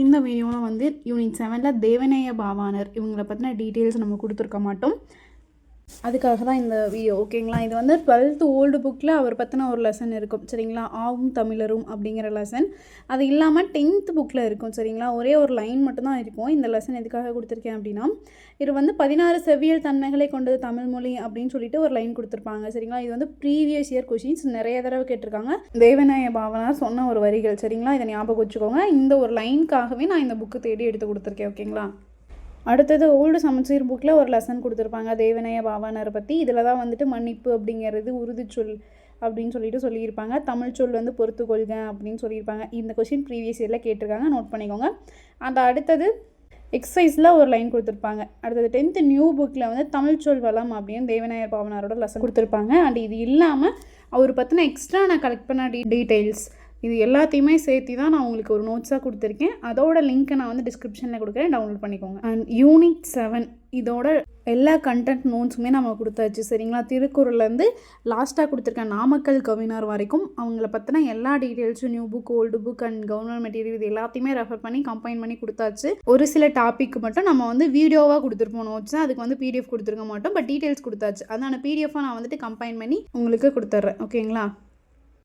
இந்த வீடியோவில் வந்து யூனிட் 7ல் தேவநேய பாவாணர் இவங்களை பற்றின டீட்டெயில்ஸ் நம்ம கொடுத்துருக்க மாட்டோம். அதுக்காக தான் இந்த வீடியோ, ஓகேங்களா. இது வந்து 12th ஓல்டு புக்கில் அவர் பற்றின ஒரு லெசன் இருக்கும், சரிங்களா. ஆவும் தமிழரும் அப்படிங்கிற லெசன். அது இல்லாமல் 10th புக்கில் இருக்கும், சரிங்களா. ஒரே ஒரு லைன் மட்டும்தான் இருக்கும். இந்த லெசன் எதுக்காக கொடுத்துருக்கேன் அப்படின்னா, இது வந்து 16 செவ்வியல் தன்மைகளை கொண்டது தமிழ்மொழி அப்படின்னு சொல்லிட்டு ஒரு லைன் கொடுத்துருப்பாங்க, சரிங்களா. இது வந்து ப்ரீவியஸ் இயர் கொஷின்ஸ் நிறைய தடவை கேட்டிருக்காங்க. தேவநேய பாவாணர் சொன்ன ஒரு வரிகள், சரிங்களா. இதை ஞாபகம் வச்சுக்கோங்க. இந்த ஒரு லைனுக்காகவே நான் இந்த புக்கு தேடி எடுத்து கொடுத்துருக்கேன், ஓகேங்களா. அடுத்தது ஓல்டு சமச்சீர் புக்கில் ஒரு லெசன் கொடுத்துருப்பாங்க தேவநேய பாவாணரை பற்றி. இதில் தான் வந்துட்டு மன்னிப்பு அப்படிங்கிறது உறுதிச்சொல் அப்படின்னு சொல்லியிருப்பாங்க. தமிழ் சொல் வந்து பொறுத்துக்கொள்க அப்படின்னு சொல்லியிருப்பாங்க. இந்த கொஷின் ப்ரீவியஸ் இயரில் கேட்டிருக்காங்க, நோட் பண்ணிக்கோங்க. அந்த அடுத்தது எக்ஸசைஸில் ஒரு லைன் கொடுத்துருப்பாங்க. அடுத்தது 10th நியூ புக்கில் வந்து தமிழ் சொல் வளம் அப்படின்னு தேவநேய பாவாணரோட லெசன் கொடுத்துருப்பாங்க. அண்ட் இது இல்லாமல் அவர் பற்றின எக்ஸ்ட்ரா நான் கலெக்ட் பண்ண டீட்டெயில்ஸ் இது எல்லாத்தையுமே சேர்த்து தான் நான் உங்களுக்கு ஒரு நோட்ஸாக கொடுத்துருக்கேன். அதோட லிங்க்கை நான் வந்து டிஸ்கிரிப்ஷனில் கொடுக்குறேன், டவுன்லோட் பண்ணிக்கோங்க. அண்ட் யூனிட் 7 இதோட எல்லா கண்டென்ட் நோட்ஸுமே நம்ம கொடுத்தாச்சு, சரிங்களா. திருக்குறள்லேருந்து லாஸ்ட்டாக கொடுத்துருக்கேன் நாமக்கல் கவிஞர் வரைக்கும் அவங்கள பற்றின எல்லா டீட்டெயில்ஸும் new book, old book and government material இது எல்லாத்தையுமே ரெஃபர் பண்ணி கம்பைன் பண்ணி கொடுத்தாச்சு. ஒரு சில டாபிக் மட்டும் நம்ம வந்து வீடியோவாக கொடுத்துருப்போம் நோட்ஸ், அதுக்கு வந்து PDF கொடுத்துருக்க மாட்டோம். பட் டீட்டெயில்ஸ் கொடுத்தாச்சு. அதான PDFாக நான் வந்துட்டு கம்பைன் பண்ணி உங்களுக்கு கொடுத்துட்றேன், ஓகேங்களா.